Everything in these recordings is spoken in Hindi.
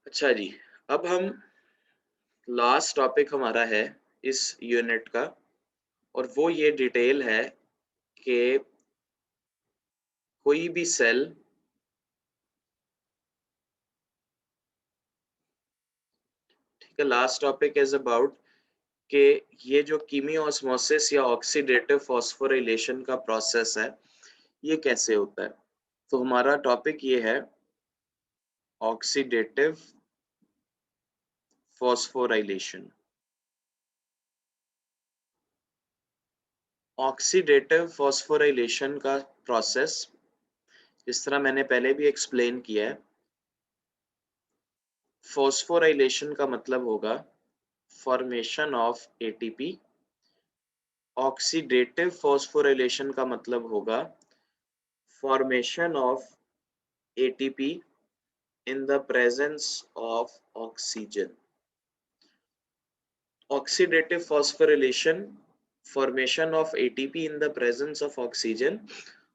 अच्छा जी, अब हम लास्ट टॉपिक हमारा है इस यूनिट का और वो ये डिटेल है कि कोई भी सेल ठीक है। लास्ट टॉपिक इज अबाउट कि ये जो कीमियोस्मोसिस या ऑक्सीडेटिव फॉस्फोरिलेशन का प्रोसेस है ये कैसे होता है। तो हमारा टॉपिक ये है ऑक्सीडेटिव फॉस्फोराइलेशन। ऑक्सीडेटिव फॉस्फोराइलेशन का प्रोसेस जिस तरह मैंने पहले भी एक्सप्लेन किया है, फॉस्फोराइलेशन का मतलब होगा formation of ATP. Oxidative phosphorylation का मतलब होगा formation of ATP in the presence of oxygen. Oxidative phosphorylation, formation of ATP in the presence of oxygen,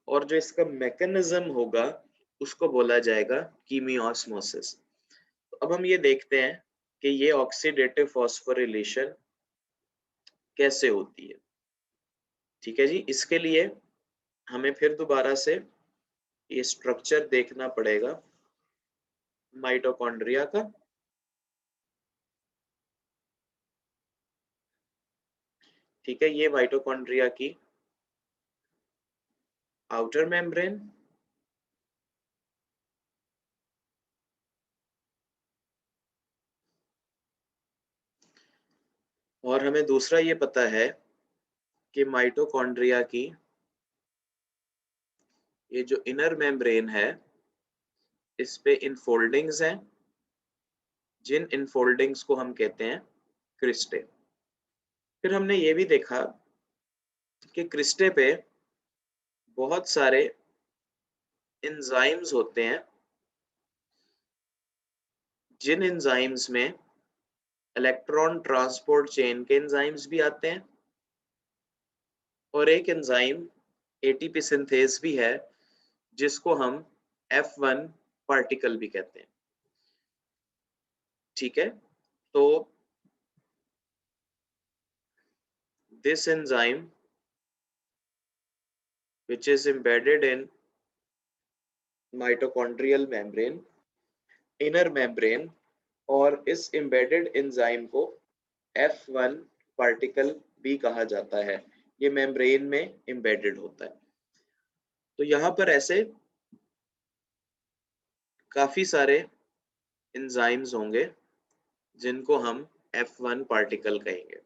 और जो इसका मैकेनिज्म होगा उसको बोला जाएगा कीमियोस्मोसिस। तो अब हम ये देखते हैं कि ये ऑक्सीडेटिव फॉस्फोरिलेशन कैसे होती है। ठीक है जी, इसके लिए हमें फिर दोबारा से ये स्ट्रक्चर देखना पड़ेगा माइटोकॉन्ड्रिया का। ठीक है, ये माइटोकॉन्ड्रिया की आउटर मेम्ब्रेन, और हमें दूसरा ये पता है कि माइटोकॉन्ड्रिया की ये जो इनर मेम्ब्रेन है इस पे इनफोल्डिंग्स हैं, जिन इनफोल्डिंग्स को हम कहते हैं क्रिस्टे। फिर हमने ये भी देखा कि क्रिस्टे पे बहुत सारे एंजाइम्स होते हैं, जिन एंजाइम्स में इलेक्ट्रॉन ट्रांसपोर्ट चेन के एंजाइम्स भी आते हैं और एक एंजाइम एटीपी सिंथेज भी है जिसको हम F1 पार्टिकल भी कहते हैं। ठीक है, तो this enzyme which is embedded in mitochondrial membrane, inner membrane, और इस embedded enzyme को F1 पार्टिकल भी कहा जाता है। ये मेम्ब्रेन में embedded होता है। तो यहाँ पर ऐसे काफी सारे एंजाइम्स होंगे जिनको हम F1 पार्टिकल कहेंगे।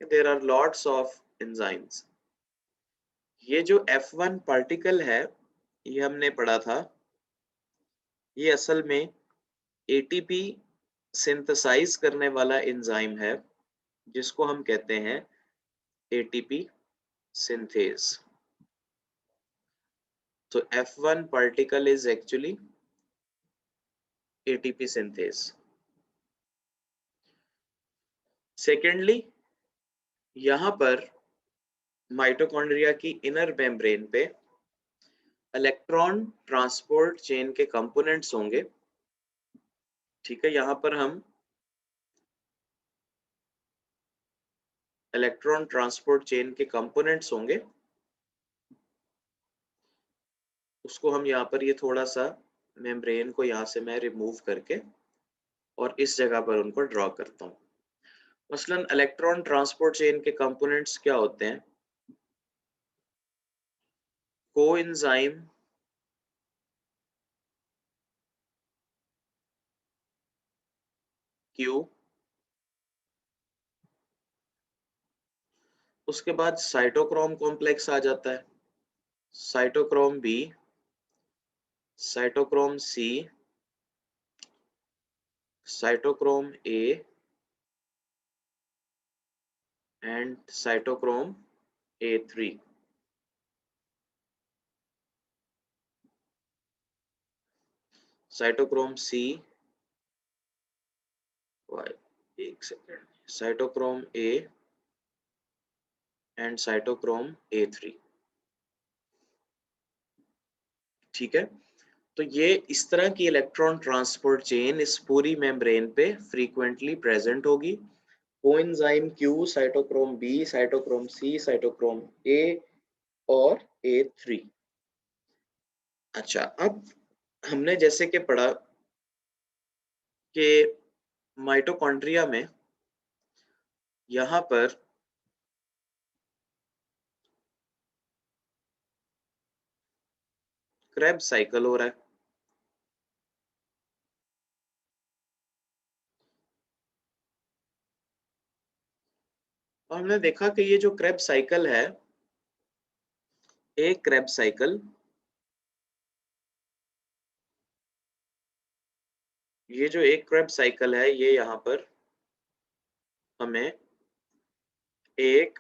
There are lots of enzymes. ये जो F1 पार्टिकल है ये हमने पढ़ा था, ये असल में एटीपी सिंथेसाइज करने वाला एंजाइम है जिसको हम कहते हैं एटीपी सिंथेज। तो F1 particle is actually ATP synthase. Secondly, यहाँ पर माइटोकॉन्ड्रिया की इनर मेम्ब्रेन पे इलेक्ट्रॉन ट्रांसपोर्ट चेन के कंपोनेंट्स होंगे। ठीक है, यहाँ पर हम इलेक्ट्रॉन ट्रांसपोर्ट चेन के कंपोनेंट्स होंगे, उसको हम यहाँ पर ये थोड़ा सा मेम्ब्रेन को यहाँ से मैं रिमूव करके और इस जगह पर उनको ड्रॉ करता हूँ। मसलन इलेक्ट्रॉन ट्रांसपोर्ट चेन के कंपोनेंट्स क्या होते हैं? कोएंजाइम, क्यू, उसके बाद साइटोक्रोम कॉम्प्लेक्स आ जाता है, cytochrome B, cytochrome C, cytochrome a and cytochrome A3। Cytochrome c, एक second, cytochrome a and cytochrome A3। ठीक है, तो ये इस तरह की इलेक्ट्रॉन ट्रांसपोर्ट चेन इस पूरी मेम्ब्रेन पे फ्रीक्वेंटली प्रेजेंट होगी। Coenzyme Q, cytochrome B, cytochrome C, cytochrome A और A3। अच्छा, अब हमने जैसे कि पढ़ा कि माइटोकॉन्ड्रिया में यहाँ पर क्रेब्स साइकिल हो रहा है। और हमने देखा कि ये जो क्रेब्स साइकिल है, एक क्रेब्स साइकिल, ये जो एक क्रेब्स साइकिल है, ये यहाँ पर हमें एक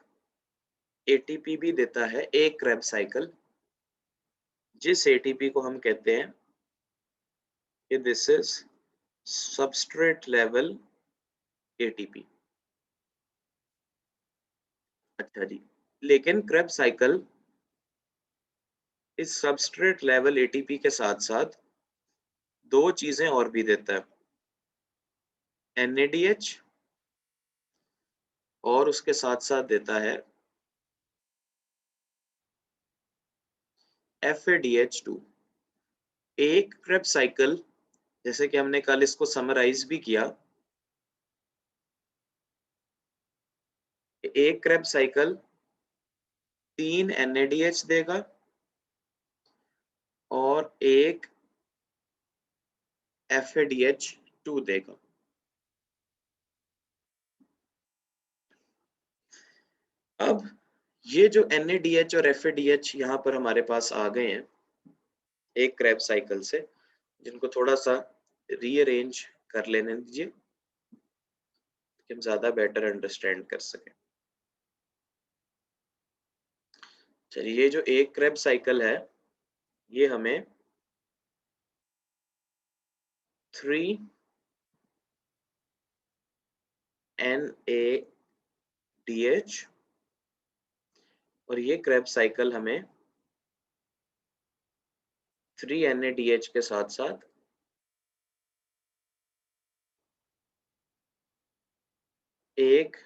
एटीपी भी देता है, एक क्रेब्स साइकिल, जिस एटीपी को हम कहते हैं कि this is substrate level ATP. अच्छा जी, लेकिन क्रेब्स साइकिल इस सबस्ट्रेट लेवल एटीपी के साथ साथ दो चीजें और भी देता है, NADH, और उसके साथ साथ देता है FADH2। एक क्रेब्स साइकिल, जैसे कि हमने कल इसको समराइज भी किया, एक क्रेब्स साइकिल 3 NADH देगा और एक FADH2 देगा। अब ये जो NADH और FADH यहाँ पर हमारे पास आ गए हैं एक क्रेब्स साइकिल से, जिनको थोड़ा सा रीअरेंज कर लेने दीजिए कि हम ज्यादा बेटर अंडरस्टैंड कर सकें। चलिए, ये जो एक क्रेब्स साइकिल है, ये हमें 3 NADH और ये क्रेब्स साइकिल हमें 3 NADH के साथ साथ एक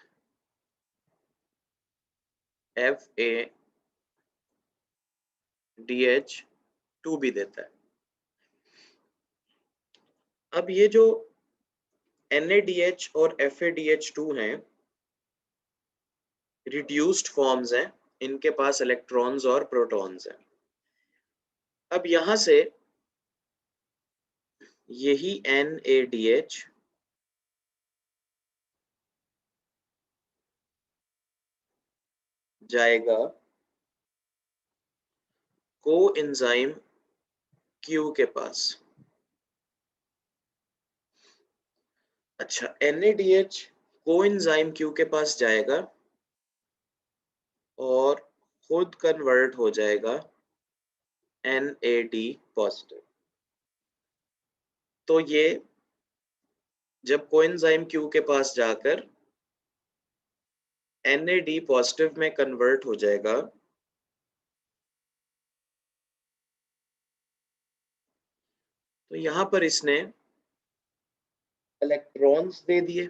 FADH2 भी देता है। अब ये जो NADH और FADH2 हैं, रिड्यूस्ड फॉर्म्स हैं, इनके पास इलेक्ट्रॉन्स और प्रोटॉन्स हैं। अब यहां से यही NADH जाएगा कोएंजाइम Q के पास। अच्छा, NADH कोएंजाइम Q के पास जाएगा और खुद कन्वर्ट हो जाएगा NAD पॉजिटिव। तो ये जब कोएंजाइम Q के पास जाकर NAD पॉजिटिव में कन्वर्ट हो जाएगा, तो यहां पर इसने इलेक्ट्रॉन्स दे दिए,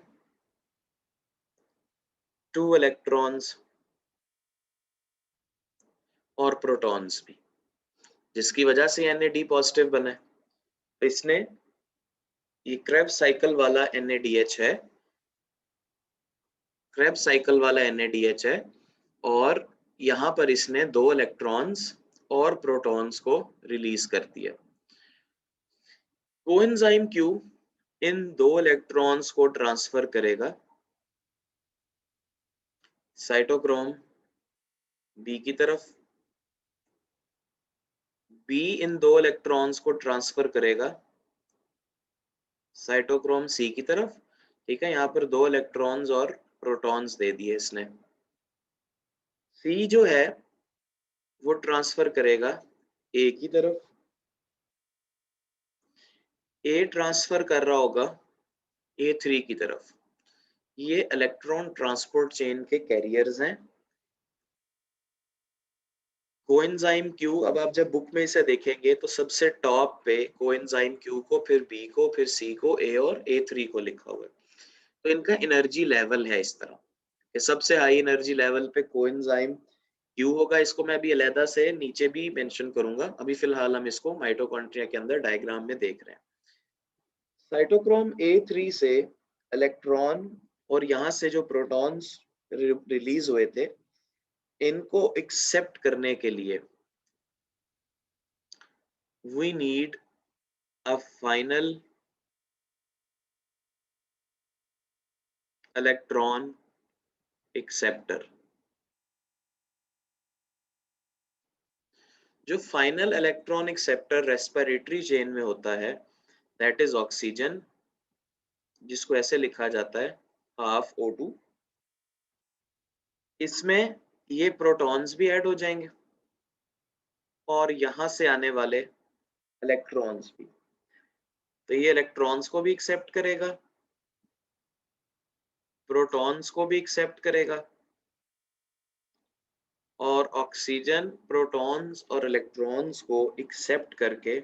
2 इलेक्ट्रॉन्स और प्रोटॉन्स भी, जिसकी वजह से NAD पॉजिटिव बना है। तो इसने, ये क्रेब्स साइकिल वाला NADH है, क्रेब्स साइकिल वाला NADH है, और यहाँ पर इसने 2 इलेक्ट्रॉन्स और प्रोटॉन्स को रिलीज कर दिया। कोएंजाइम Q इन 2 इलेक्ट्रॉन्स को ट्रांसफर करेगा साइटोक्रोम B की तरफ, B इन 2 इलेक्ट्रॉन्स को ट्रांसफर करेगा साइटोक्रोम C की तरफ। ठीक है, यहाँ पर 2 इलेक्ट्रॉन्स और प्रोटॉन्स दे दिए इसने। C जो है वो ट्रांसफर करेगा A की तरफ, A ट्रांसफर कर रहा होगा A3 की तरफ। ये इलेक्ट्रॉन ट्रांसपोर्ट चेन के कैरियर्स हैं। कोएंजाइम क्यू, अब आप जब बुक में इसे देखेंगे तो सबसे टॉप पे कोएंजाइम क्यू को, फिर बी को, फिर सी को, ए और A3 को लिखा हुआ है। तो इनका एनर्जी लेवल है इस तरह कि सबसे हाई एनर्जी लेवल पे कोएंजाइम क्यू होगा। इसको मैं अभी अलहदा से नीचे भी मेंशन करूंगा, अभी फिलहाल हम इसको माइटोकॉन्ड्रिया के अंदर डायग्राम में देख रहे हैं। साइटोक्रोम A3 से इलेक्ट्रॉन और यहाँ से जो प्रोटॉन्स रिलीज हुए थे, इनको एक्सेप्ट करने के लिए we need a final electron acceptor। जो final electron acceptor respiratory chain में होता है, दैट इज ऑक्सीजन, जिसको ऐसे लिखा जाता है हाफ O2। इसमें ये प्रोटॉन्स भी ऐड हो जाएंगे और यहां से आने वाले इलेक्ट्रॉन्स भी, तो ये इलेक्ट्रॉन्स को भी एक्सेप्ट करेगा, प्रोटॉन्स को भी एक्सेप्ट करेगा, और ऑक्सीजन प्रोटॉन्स और इलेक्ट्रॉन्स को एक्सेप्ट करके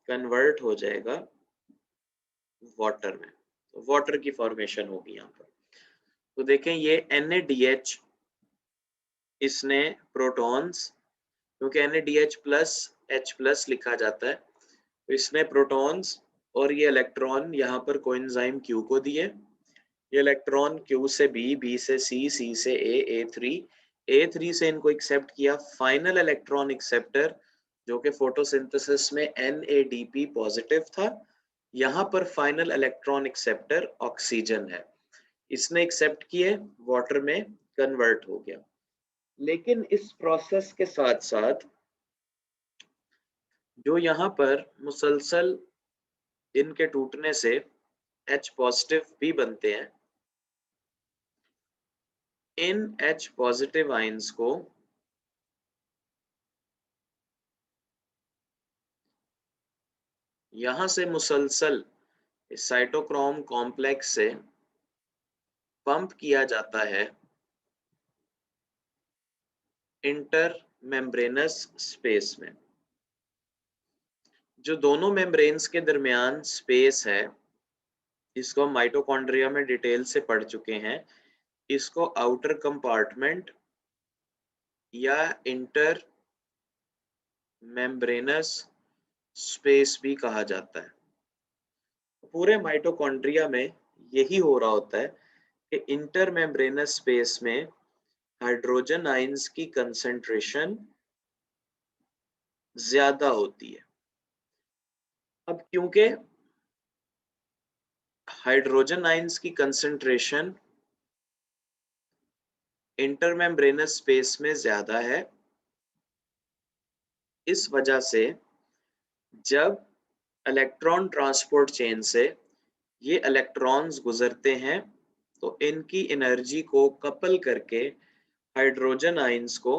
कन्वर्ट हो जाएगा वाटर में, तो वाटर की फॉर्मेशन होगी यहाँ पर। तो देखें ये NaDH, इसने प्रोटॉन्स, क्योंकि NaDH प्लस H प्लस लिखा जाता है, तो इसने प्रोटॉन्स और ये इलेक्ट्रॉन यहाँ पर कोएंजाइम Q को दिए। ये इलेक्ट्रॉन Q से B, B से C, C से A, A3 से इनको एक्सेप्ट किया। फाइनल इलेक्ट्रॉन एक्सेप्टर जो कि फोटोसिंथेसिस में NADP पॉजिटिव था, यहाँ पर फाइनल इलेक्ट्रॉन एक्सेप्टर ऑक्सीजन है, इसने एक्सेप्ट किए, वाटर में कन्वर्ट हो गया। लेकिन इस प्रोसेस के साथ साथ जो यहाँ पर मुसलसल इनके टूटने से H पॉजिटिव भी बनते हैं, इन H पॉजिटिव आयंस को यहां से मुसलसल इस साइटोक्रोम कॉम्प्लेक्स से पंप किया जाता है इंटर मेम्ब्रेनस स्पेस में। जो दोनों मेम्ब्रेन्स के दरमियान स्पेस है, इसको हम माइटोकॉन्ड्रिया में डिटेल से पढ़ चुके हैं, इसको आउटर कंपार्टमेंट या इंटर मेम्ब्रेनस स्पेस भी कहा जाता है। पूरे माइटोकॉन्ड्रिया में यही हो रहा होता है कि इंटर मेम्ब्रेनस स्पेस में हाइड्रोजन आयंस की कंसंट्रेशन ज्यादा होती है। अब क्योंकि हाइड्रोजन आयंस की कंसंट्रेशन इंटरमेम्ब्रेनस स्पेस में ज्यादा है, इस वजह से जब इलेक्ट्रॉन ट्रांसपोर्ट चेन से ये इलेक्ट्रॉन्स गुजरते हैं तो इनकी एनर्जी को कपल करके हाइड्रोजन आयंस को,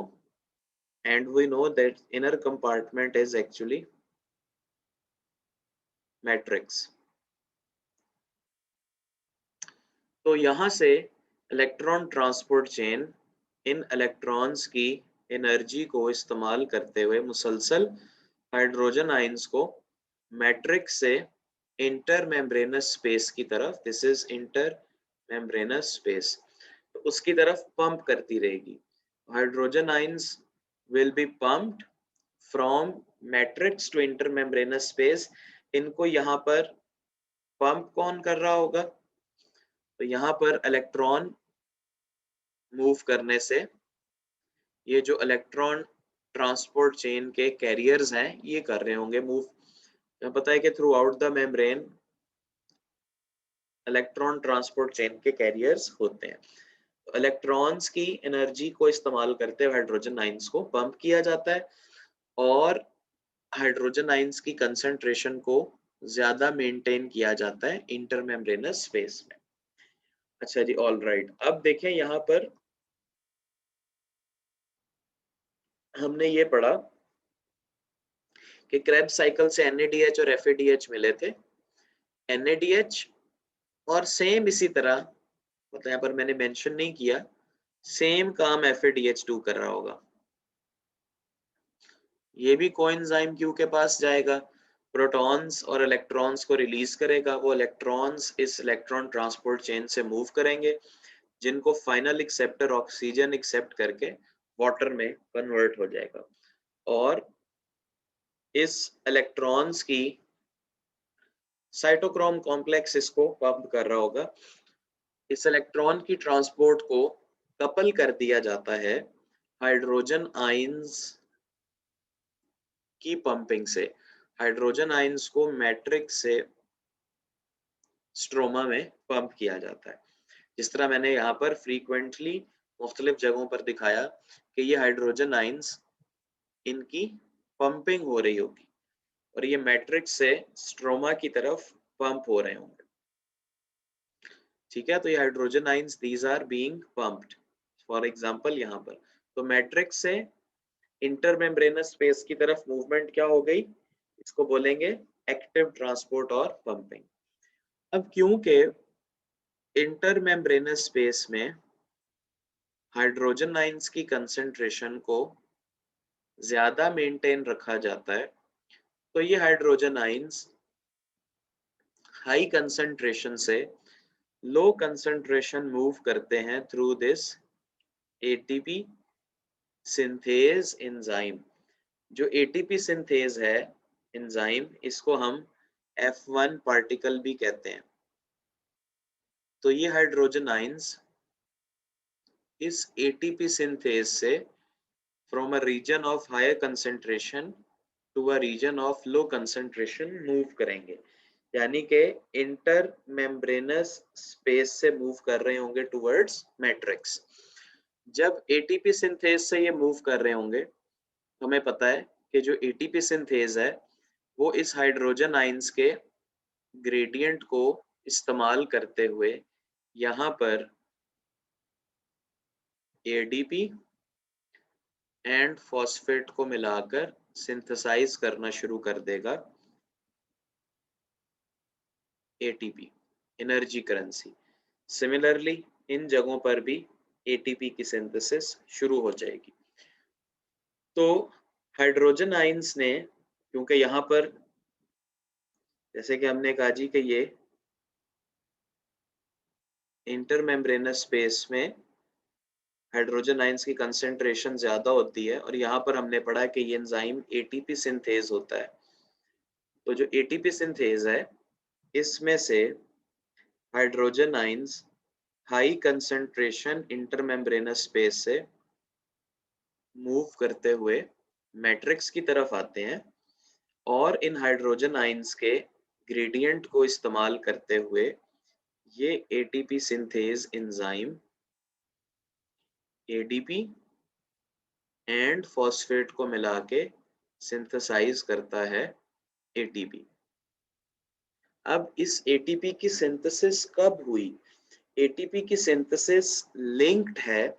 and we know that inner compartment is actually matrix. तो यहां से इलेक्ट्रॉन ट्रांसपोर्ट चेन इन इलेक्ट्रॉन्स की एनर्जी को इस्तेमाल करते हुए मुसलसल हाइड्रोजन आयंस को मैट्रिक्स से इंटर मेम्ब्रेनस स्पेस की तरफ, this is inter membranous space, तो उसकी तरफ पंप करती रहेगी। Hydrogen ions will be pumped from matrix to inter membranous space. इनको यहाँ पर पंप कौन कर रहा होगा? तो यहाँ पर इलेक्ट्रॉन मूव करने से ये जो इलेक्ट्रॉन ट्रांसपोर्ट चेन के कैरियर्स हैं ये कर रहे होंगे मूव। पता है कि through out the membrane electron transport chain के कैरियर्स होते हैं। तो इलेक्ट्रॉन्स की एनर्जी को इस्तेमाल करते हुए हाइड्रोजन आयंस को पंप किया जाता है और हाइड्रोजन आयंस की कंसंट्रेशन को ज्यादा मेंटेन किया जाता है इंटरमेम्ब्रेनस स्पेस में। अच्छा जी, ऑल राइट। अब देखें यहाँ पर हमने ये पढ़ा कि क्रेब्स साइकिल से NADH और FADH मिले थे। NADH और सेम इसी तरह, मतलब यहाँ पर मैंने मेंशन नहीं किया, सेम काम FADH2 कर रहा होगा। ये भी कोएंजाइम क्यू के पास जाएगा, प्रोटॉन्स और इलेक्ट्रॉन्स को रिलीज करेगा, वो इलेक्ट्रॉन्स इस इलेक्ट्रॉन ट्रांसपोर्ट चेन से मूव करेंगे, जिनको फाइनल एक्सेप्टर ऑक्सीजन एक्सेप्ट करके वाटर में कन्वर्ट हो जाएगा। और इस इलेक्ट्रॉन्स की साइटोक्रोम कॉम्प्लेक्स इसको पंप कर रहा होगा। इस इलेक्ट्रॉन की ट्रांसपोर्ट को कपल कर दिया जाता है हाइड्रोजन आयंस की पंपिंग से। हाइड्रोजन आयंस को मैट्रिक्स से स्ट्रोमा में पंप किया जाता है। जिस तरह मैंने यहाँ पर फ्रीक्वेंटली मुख्तलिफ जगहों पर दिखाया कि ये हाइड्रोजन आयंस इनकी पंपिंग हो रही होगी और ये मैट्रिक्स से स्ट्रोमा की तरफ पंप हो रहे होंगे। ठीक है, तो ये hydrogen ions these are being pumped. For example यहाँ पर तो मैट्रिक्स से इंटरमेम्ब्रेनस स्पेस की तरफ मूवमेंट क्या हो गई, इसको बोलेंगे एक्टिव ट्रांसपोर्ट और पंपिंग। अब क्योंकि इंटरमेम्ब्रेनस स्पेस में हाइड्रोजन आयंस की कंसंट्रेशन को ज्यादा मेंटेन रखा जाता है, तो ये हाइड्रोजन आयंस हाई कंसंट्रेशन से लो कंसंट्रेशन मूव करते हैं through this ATP synthase enzyme. जो एटीपी सिंथेज है एंजाइम, इसको हम F1 पार्टिकल भी कहते हैं। तो ये हाइड्रोजन आयंस इस एटीपी सिंथेज से from a region of higher concentration to a region of low concentration move करेंगे, यानी कि इंटर मेम्ब्रेनस स्पेस से मूव कर रहे होंगे टुवर्ड्स मैट्रिक्स। जब एटीपी सिंथेज से ये मूव कर रहे होंगे, हमें पता है कि जो एटीपी सिंथेज है वो इस हाइड्रोजन आयंस के ग्रेडियंट को इस्तेमाल करते हुए यहाँ पर एडीपी एंड फॉस्फेट को मिलाकर सिंथेसाइज करना शुरू कर देगा ATP, energy currency. Similarly in जगहों पर भी एटीपी की सिंथेसिस शुरू हो जाएगी। तो हाइड्रोजन आयंस ने, क्योंकि यहाँ पर जैसे कि हमने कहा जी कि ये इंटरमेम्ब्रेनस स्पेस में हाइड्रोजन आयंस की कंसंट्रेशन ज्यादा होती है और यहाँ पर हमने पढ़ा कि ये एंजाइम एटीपी सिंथेज होता है। तो जो एटीपी सिंथेज है इसमें से hydrogen ions high concentration intermembranous space से मूव करते हुए मैट्रिक्स की तरफ आते हैं और इन हाइड्रोजन आयंस के ग्रेडियंट को इस्तेमाल करते हुए ये ATP synthase enzyme ADP and phosphate को मिला के सिंथेसाइज करता है एटीपी। अब इस एटीपी की सिंथेसिस कब हुई? एटीपी की सिंथेसिस लिंक्ड है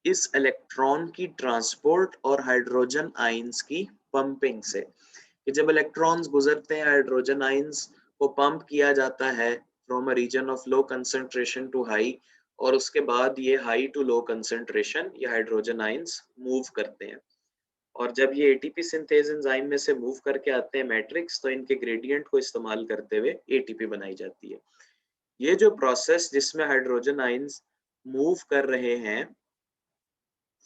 इस इलेक्ट्रॉन की ट्रांसपोर्ट और हाइड्रोजन आयंस की पंपिंग से। कि जब इलेक्ट्रॉन्स गुजरते हैं हाइड्रोजन आयंस को पंप किया जाता है from a region of low concentration to high, और उसके बाद ये हाई टू लो कंसंट्रेशन ये हाइड्रोजन आयंस मूव करते हैं। और जब ये एटीपी सिंथेज एंजाइम में से मूव करके आते हैं मैट्रिक्स, तो इनके ग्रेडियंट को इस्तेमाल करते हुए एटीपी बनाई जाती है। ये जो प्रोसेस जिसमें हाइड्रोजन आयंस मूव कर रहे हैं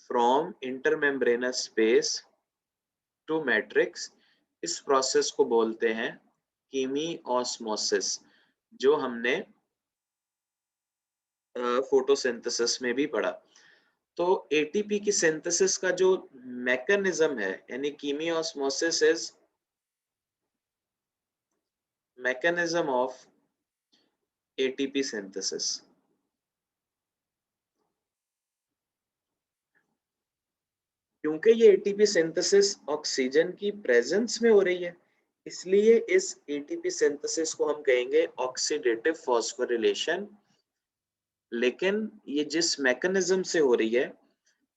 from intermembranous space two matrix, इस प्रोसेस को बोलते हैं कीमीओस्मोसिस, जो हमने फोटोसिंथेसिस में भी पढ़ा। तो एटीपी की सिंथेसिस का जो मैकेनिज्म है, यानी chemiosmosis is mechanism of ATP synthesis। क्योंकि ये एटीपी सिंथेसिस ऑक्सीजन की प्रेजेंस में हो रही है, इसलिए इस एटीपी सिंथेसिस को हम कहेंगे ऑक्सीडेटिव फॉस्फोरिलेशन। लेकिन ये जिस मैकेनिज्म से हो रही है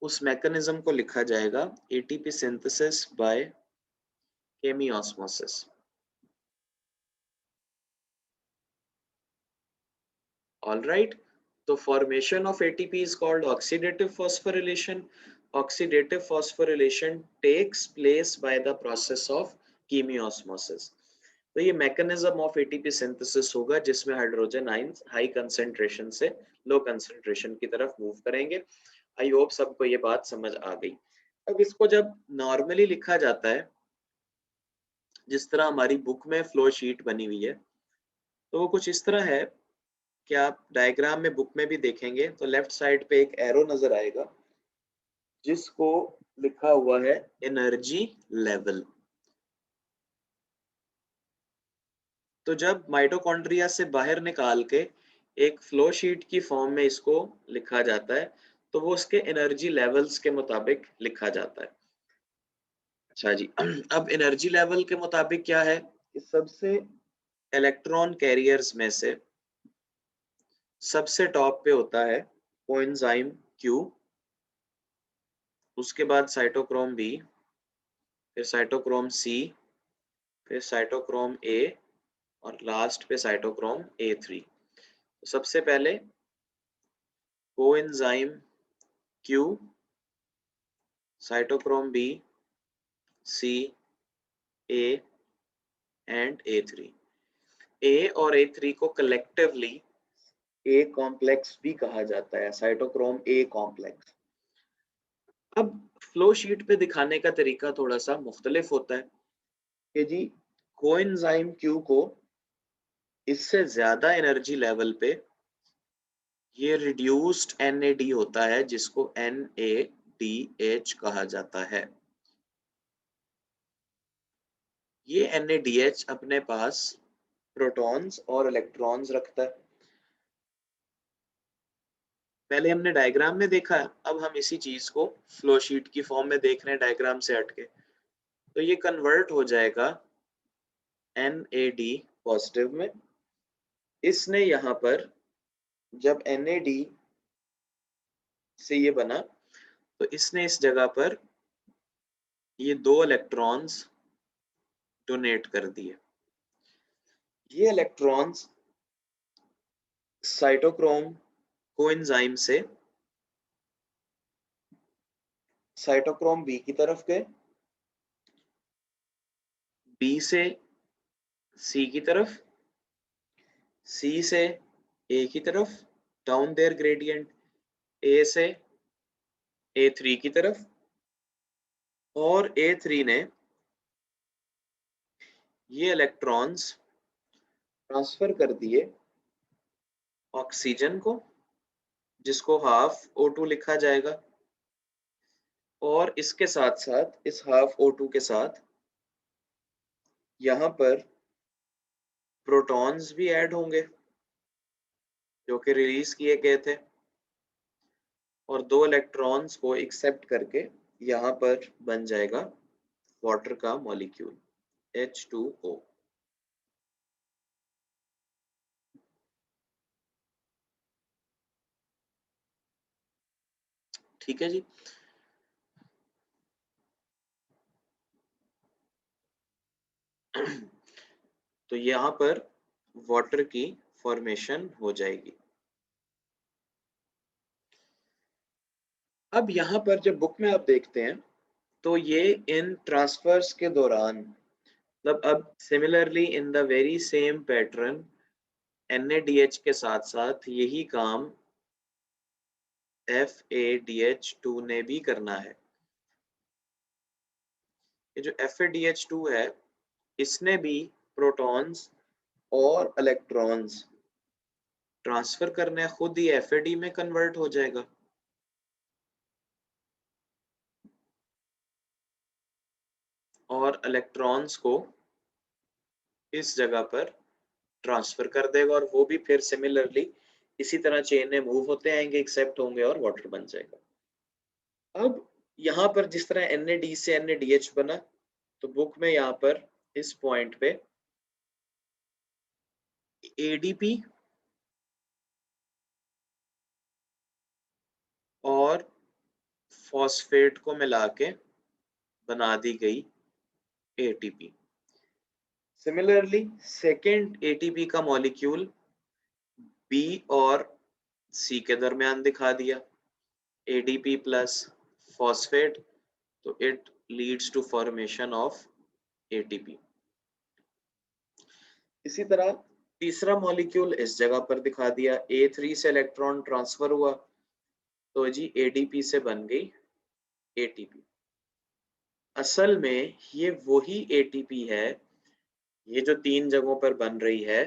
उस मैकेनिज्म को लिखा जाएगा ATP synthesis by chemiosmosis. All right, तो formation of ATP is called oxidative phosphorylation oxidative phosphorylation takes place by the process of chemiosmosis. तो ये मैकेनिज्म ऑफ एटीपी सिंथेसिस होगा जिसमें हाइड्रोजन आयंस हाई कंसंट्रेशन से लो कंसंट्रेशन की तरफ मूव करेंगे। आई होप सबको ये बात समझ आ गई। अब इसको जब नॉर्मली लिखा जाता है, जिस तरह हमारी बुक में फ्लो शीट बनी हुई है, तो वो कुछ इस तरह है कि आप डायग्राम में बुक में भी देखेंगे तो लेफ्ट साइड पे एक एरो नजर आएगा जिसको लिखा हुआ है एनर्जी लेवल। तो जब माइटोकॉन्ड्रिया से बाहर निकाल के एक फ्लो शीट की फॉर्म में इसको लिखा जाता है तो वो उसके एनर्जी लेवल्स के मुताबिक लिखा जाता है। अच्छा जी, अब एनर्जी लेवल के मुताबिक क्या है, इस सबसे इलेक्ट्रॉन कैरियर्स में से सबसे टॉप पे होता है कोएंजाइम क्यू, उसके बाद साइटोक्रोम बी, फिर साइटोक्रोम सी, फिर साइटोक्रोम ए और लास्ट पे साइटोक्रोम A3। तो सबसे पहले coenzyme Q, cytochrome B, C, A and A3। A और A3 को कलेक्टिवली ए कॉम्प्लेक्स भी कहा जाता है, साइटोक्रोम ए कॉम्प्लेक्स। अब फ्लो शीट पे दिखाने का तरीका थोड़ा सा मुख्तलिफ होता है कि जी कोएंजाइम क्यू को इससे ज्यादा एनर्जी लेवल पे ये रिड्यूस्ड NAD होता है जिसको NADH कहा जाता है। ये NADH अपने पास प्रोटॉन्स और इलेक्ट्रॉन्स रखता है। पहले हमने डायग्राम में देखा है, अब हम इसी चीज को फ्लो शीट की फॉर्म में देख रहे हैं डायग्राम से हटके। तो ये कन्वर्ट हो जाएगा NAD पॉजिटिव में। इसने यहाँ पर जब NAD से ये बना तो इसने इस जगह पर ये 2 इलेक्ट्रॉन्स डोनेट कर दिए। ये इलेक्ट्रॉन्स साइटोक्रोम कोएंजाइम से साइटोक्रोम बी की तरफ गए, बी से सी की तरफ, सी से ए की तरफ, डाउन देयर ग्रेडियंट, ए से A3 की तरफ, और A3 ने ये इलेक्ट्रॉन्स ट्रांसफर कर दिए ऑक्सीजन को, जिसको हाफ O2 लिखा जाएगा, और इसके साथ साथ इस हाफ O2 के साथ यहाँ पर प्रोटॉन्स भी ऐड होंगे जो कि रिलीज किए गए थे, और 2 इलेक्ट्रॉन्स को एक्सेप्ट करके यहाँ पर बन जाएगा वाटर का मॉलिक्यूल H2O। ठीक है जी। तो यहाँ पर वाटर की फॉर्मेशन हो जाएगी। अब यहाँ पर जब बुक में आप देखते हैं तो ये इन ट्रांसफर्स के दौरान, मतलब अब similarly in the very same pattern NADH के साथ साथ यही काम FADH2 ने भी करना है। ये जो FADH2 है इसने भी प्रोटॉन्स और इलेक्ट्रॉन्स ट्रांसफर करने हैं, खुद ही FAD में कन्वर्ट हो जाएगा। और इलेक्ट्रॉन्स को इस जगह पर ट्रांसफर कर देगा और वो भी फिर सिमिलरली इसी तरह चेन में मूव होते आएंगे, एक्सेप्ट होंगे और वाटर बन जाएगा। अब यहाँ पर जिस तरह NAD से NADH बना, तो बुक में यहाँ पर इस पॉइंट पे ADP और फॉस्फेट को मिला के बना दी गई ATP। सिमिलरली सेकेंड ATP का मॉलिक्यूल B और C के दरमियान दिखा दिया, ADP प्लस phosphate, तो it leads to formation of ATP। इसी तरह तीसरा मॉलिक्यूल इस जगह पर दिखा दिया, A3 से इलेक्ट्रॉन ट्रांसफर हुआ तो जी ADP से बन गई ATP। असल में ये वही ATP है, ये जो 3 जगहों पर बन रही है,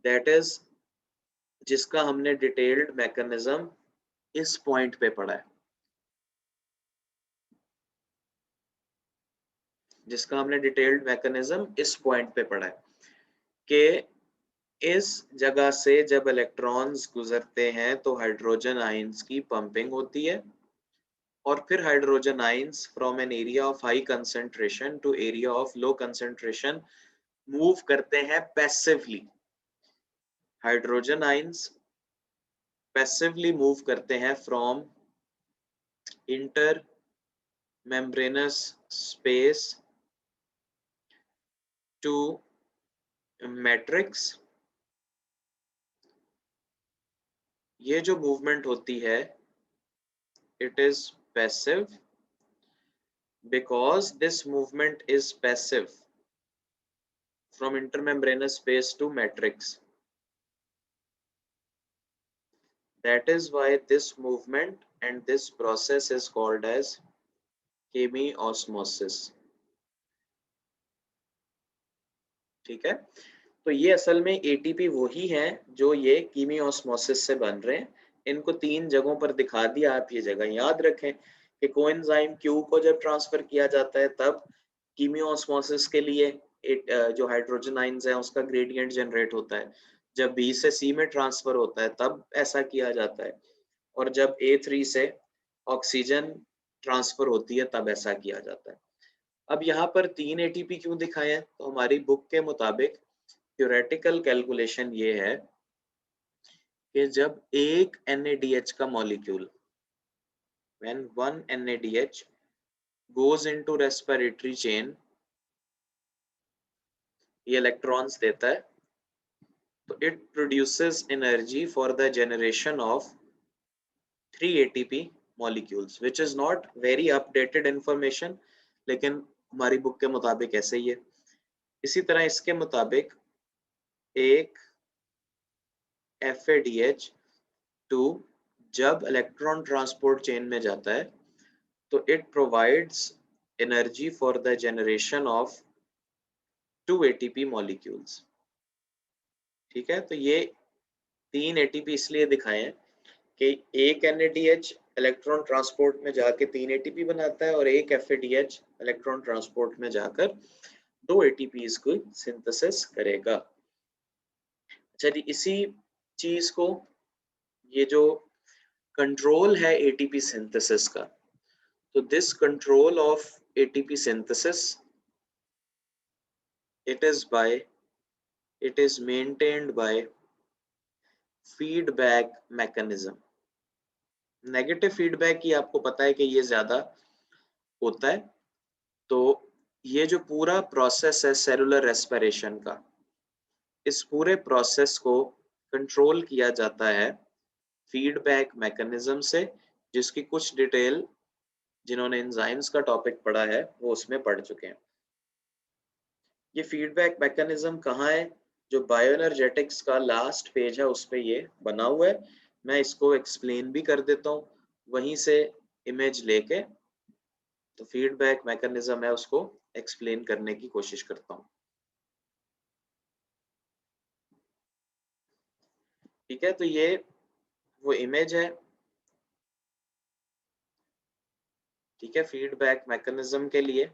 दैट इज जिसका हमने डिटेल्ड मैकेनिज्म इस पॉइंट पे पढ़ा है, जिसका हमने डिटेल्ड मैकेनिज्म इस पॉइंट पे पढ़ा है कि इस जगह से जब इलेक्ट्रॉन्स गुजरते हैं तो हाइड्रोजन आयंस की पंपिंग होती है और फिर hydrogen ions from an area of high concentration to area of low concentration move करते हैं passively. Hydrogen ions passively move करते हैं from inter membranous space to matrix। ये जो मूवमेंट होती है it is passive because this movement is passive from intermembranous space to matrix। That is why this movement and this process is called as chemiosmosis। ठीक है, तो ये असल में ATP वही है जो ये कीमियोस्मोसिस से बन रहे हैं। इनको 3 जगहों पर दिखा दिया, आप ये जगह याद रखें कि कोएंजाइम Q को जब ट्रांसफर किया जाता है तब कीमियोस्मोसिस के लिए जो हाइड्रोजन आयंस है उसका ग्रेडियंट जनरेट होता है, जब B से C में ट्रांसफर होता है तब ऐसा किया जाता है, और जब A3 से ऑक्सीजन ट्रांसफर होती है तब ऐसा किया जाता है। अब यहाँ पर 3 ATP क्यों दिखाए हैं? तो हमारी बुक के मुताबिक थ्योरेटिकल कैलकुलेशन ये है कि जब एक NADH का molecule when one NADH goes into respiratory chain, ये इलेक्ट्रॉन्स देता है, तो it produces energy for the generation of 3 ATP molecules, which is not very updated information, लेकिन हमारी बुक के मुताबिक ऐसे ही है। इसी तरह इसके मुताबिक एक FADH2 जब इलेक्ट्रॉन ट्रांसपोर्ट चेन में जाता है तो it provides energy for the generation of 2 ATP molecules. ठीक है, तो ये 3 ATP इसलिए दिखाए हैं कि एक NADH इलेक्ट्रॉन ट्रांसपोर्ट में जाके 3 ATP बनाता है और एक FADH इलेक्ट्रॉन ट्रांसपोर्ट में जाकर 2 ATPs को सिंथेसिस करेगा। चलिए इसी चीज को, ये जो कंट्रोल है ATP सिंथेसिस का, तो this control of ATP synthesis, it is maintained by feedback mechanism। Negative feedback की आपको पता है कि ये ज्यादा होता है, तो ये जो पूरा प्रोसेस है सेलुलर रेस्पिरेशन का, इस पूरे प्रोसेस को कंट्रोल किया जाता है फीडबैक मैकेनिज्म से, जिसकी कुछ डिटेल जिन्होंने एंजाइम्स का टॉपिक पढ़ा है वो उसमें पढ़ चुके हैं। ये फीडबैक मैकेनिज्म कहाँ है? जो बायोएनर्जेटिक्स का लास्ट पेज है उस पे ये बना हुआ है, मैं इसको एक्सप्लेन भी कर देता हूँ वहीं से इमेज लेके, तो फीडबैक मैकेनिज्म है उसको एक्सप्लेन करने की कोशिश करता हूँ। ठीक है, तो ये वो इमेज है। ठीक है, फीडबैक मैकेनिज्म के लिए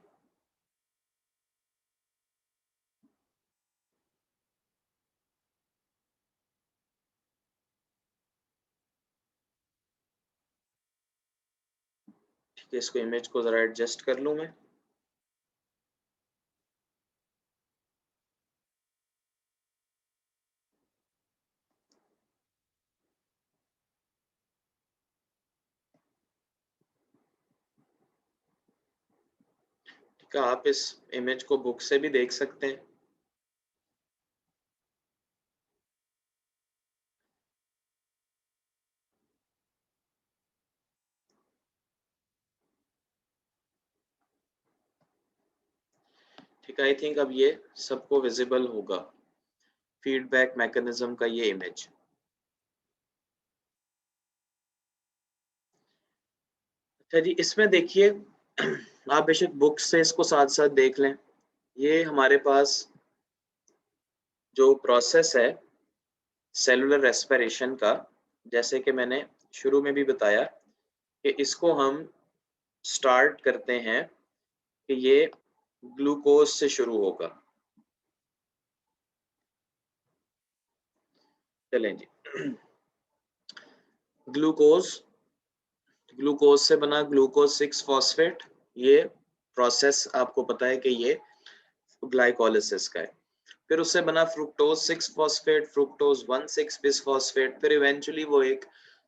ठीक है, इसको इमेज को जरा एडजस्ट कर लूं मैं। ठीक है, आप इस इमेज को बुक से भी देख सकते हैं। ठीक, आई थिंक अब ये सबको विजिबल होगा फीडबैक मैकेनिज्म का ये इमेज। अच्छा जी, इसमें देखिए आप बेशक बुक से इसको साथ साथ देख लें। ये हमारे पास जो प्रोसेस है सेलुलर रेस्पिरेशन का, जैसे कि मैंने शुरू में भी बताया कि इसको हम स्टार्ट करते हैं कि ये ग्लूकोज से शुरू होगा। चलें जी। ग्लूकोज, ग्लूकोज से बना ग्लूकोज 6 फॉस्फेट, ये प्रोसेस आपको पता है कि ये ग्लाइकोलिसिस का है। फिर उससे बना fructose 6 phosphate, fructose 1,6 bis phosphate, फिर इवेंचुअली वो एक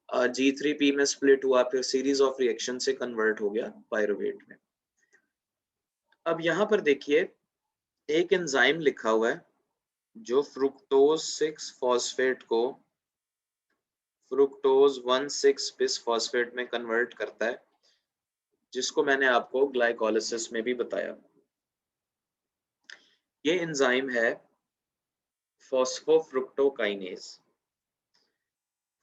G3P में स्प्लिट हुआ, फिर सीरीज ऑफ रिएक्शन से कन्वर्ट हो गया पायरुवेट में। अब यहाँ पर देखिए एक एंजाइम लिखा हुआ है जो फ्रुक्टोज 6 फॉस्फेट को फ्रुक्टोज 1,6 बिस फॉस्फेट में कन्वर्ट करता है, जिसको मैंने आपको ग्लाइकोलिसिस में भी बताया। ये एंजाइम है फॉस्फोफ्रुक्टोकाइनेज।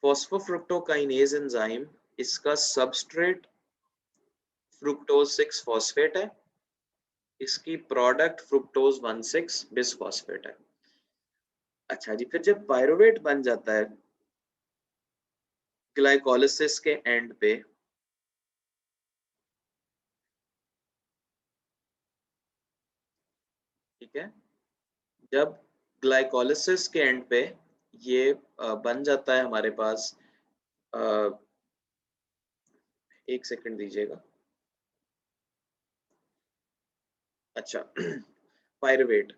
फॉस्फोफ्रुक्टोकाइनेज एंजाइम, इसका सबस्ट्रेट फ्रुक्टोज 6 फॉस्फेट है, इसकी प्रोडक्ट फ्रुक्टोज 1,6 बिस फॉस्फेट है। अच्छा जी, फिर जब पायरुवेट बन जाता है ग्लाइकोलिसिस के एंड पे, ठीक है, जब ग्लाइकोलिसिस के एंड पे ये बन जाता है हमारे पास, एक सेकंड दीजिएगा। अच्छा पायरुवेट,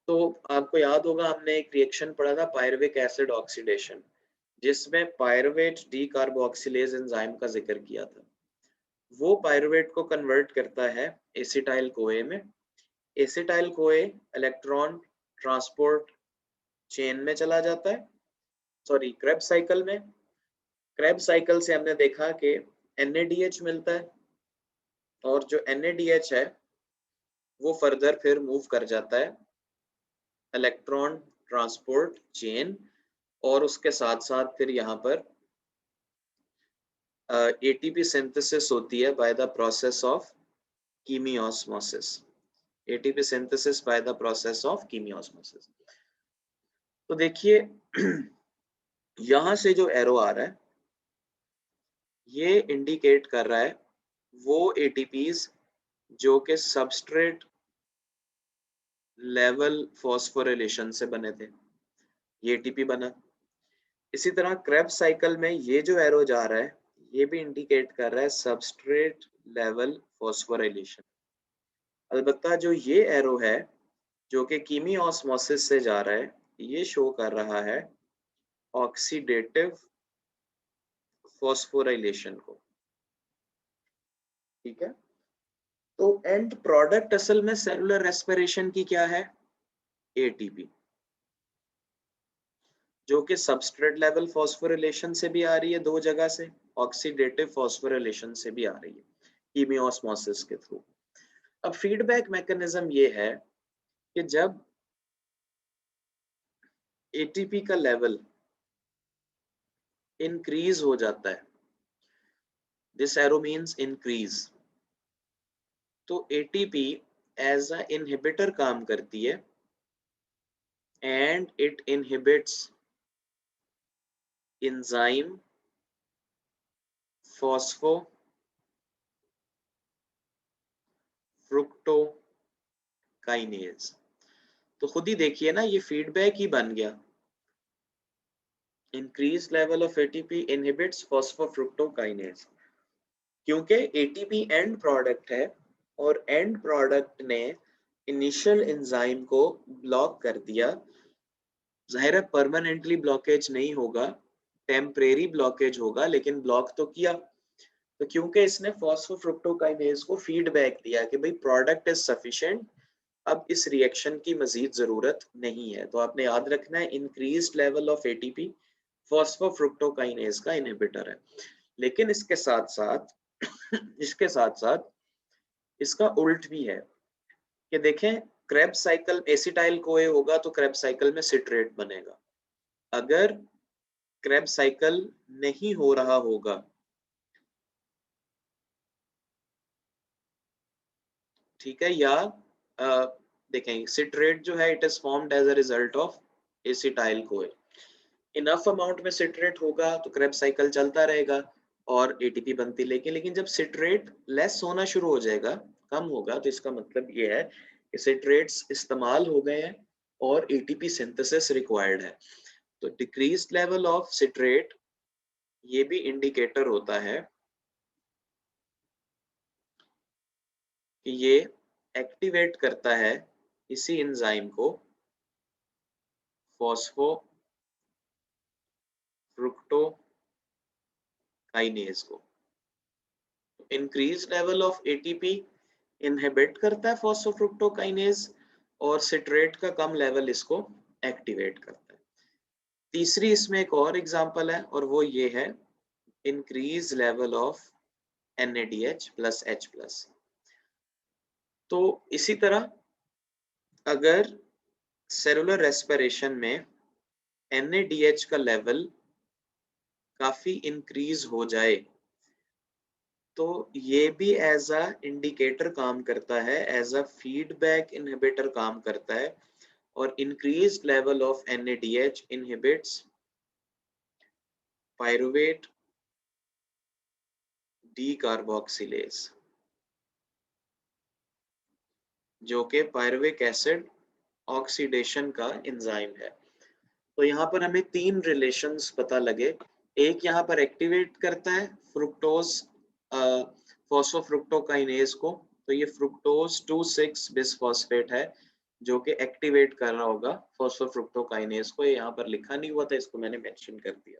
तो आपको याद होगा हमने एक रिएक्शन पढ़ा था पायरुविक एसिड ऑक्सीडेशन, जिसमें पायरुवेट डी कार्बोक्सिलेज एंजाइम का जिक्र किया था। वो पायरुवेट को कन्वर्ट करता है एसिटाइल कोए में। Acetyl CoA electron transport chain में चला जाता है, सॉरी क्रेब्स साइकिल में। क्रेब्स साइकिल से हमने देखा कि NADH मिलता है, और जो NADH है वो फर्दर फिर मूव कर जाता है इलेक्ट्रॉन ट्रांसपोर्ट चेन, और उसके साथ साथ फिर यहाँ पर ATP सिंथेसिस होती है by the process of chemiosmosis. ATP synthesis by the process of chemiosmosis. तो देखिए यहाँ से जो एरो आ रहा है ये इंडिकेट कर रहा है वो ATPs जो कि सबस्ट्रेट लेवल फॉस्फोरिलेशन से बने थे, ये ATP बना। इसी तरह क्रेब्स साइकिल में ये जो एरो जा रहा है ये भी इंडिकेट कर रहा है सबस्ट्रेट लेवल फॉस्फोराइलेशन। अलबत्ता जो ये एरो है जो कि कीमियोस्मोसिस से जा रहा है, ये शो कर रहा है ऑक्सीडेटिव फॉस्फोराइलेशन को। ठीक है, तो एंड प्रोडक्ट असल में सेलुलर रेस्पिरेशन की क्या है? ATP, जो कि सबस्ट्रेट लेवल फॉस्फोरिलेशन से भी आ रही है दो जगह से, ऑक्सीडेटिव फॉस्फोरिलेशन से भी आ रही है कीमियोस्मोसिस के थ्रू। अब फीडबैक मैकेनिज्म ये है कि जब ATP का लेवल इंक्रीज हो जाता है, दिस एरो मींस इंक्रीज, तो ATP एज अ इनहिबिटर काम करती है and it inhibits enzyme phosphofructokinase. तो खुद ही देखिए ना, ये फीडबैक ही बन गया। Increase level of ATP inhibits phosphofructokinase, क्योंकि ATP एंड प्रोडक्ट है और एंड प्रोडक्ट ने इनिशियल एंजाइम को ब्लॉक कर दिया। जाहिर है परमानेंटली ब्लॉकेज नहीं होगा, टेम्परेरी ब्लॉकेज होगा, लेकिन ब्लॉक तो किया। तो क्योंकि इसने फॉस्फोफ्रुक्टोकाइनेज को फीडबैक दिया कि भाई प्रोडक्ट इज सफिशिएंट, अब इस रिएक्शन की मजीद जरूरत नहीं है। तो आपने याद रखना है increased level of ATP phosphofructokinase का इनहिबिटर है। लेकिन इसके साथ साथ इसके साथ साथ इसका उल्ट भी है कि देखें क्रेब्स साइकिल एसिटाइल कोए होगा तो क्रेब्स साइकिल में सिट्रेट बनेगा। अगर क्रेब्स साइकिल नहीं हो रहा होगा, ठीक है, या देखें सिट्रेट जो है it is formed as a result of acetyl CoA. Enough amount में सिट्रेट होगा तो क्रेब्स साइकिल चलता रहेगा और एटीपी बनती, लेकिन जब सिट्रेट लेस होना शुरू हो जाएगा, कम होगा, तो इसका मतलब ये है कि सिट्रेट्स इस्तेमाल हो गए हैं और एटीपी सिंथेसिस रिक्वायर्ड है। तो डिक्रीज्ड लेवल ऑफ सिट्रेट ये भी इंडिकेटर होता है कि ये एक्टिवेट करता है इसी एंजाइम को, फॉस्फोफ्रुक्टोकाइनेज को। Increase level of ATP inhibit करता है फॉस्फोफ्रुक्टोकाइनेज और सिट्रेट का कम लेवल इसको एक्टिवेट करता है। तीसरी इसमें एक और एग्जांपल है और वो ये है increase level of NADH plus H plus. तो इसी तरह अगर सेलुलर रेस्पिरेशन में NADH का लेवल काफी इंक्रीज हो जाए तो ये भी एज अ इंडिकेटर काम करता है, एज अ फीडबैक इनहिबिटर काम करता है। और increased level of NADH inhibits pyruvate decarboxylase, जो कि पायरुविक एसिड ऑक्सीडेशन का एंजाइम है। तो यहाँ पर हमें तीन रिलेशंस पता लगे। एक यहाँ पर एक्टिवेट करता है फ्रुक्टोज फॉस्फोफ्रुक्टोकाइनेज को, तो ये फ्रुक्टोज 2,6 बिसफॉस्फेट है जो कि एक्टिवेट कर रहा होगा फॉस्फोफ्रुक्टोकाइनेज को। ये यहाँ पर लिखा नहीं हुआ था, इसको मैंने मेंशन कर दिया।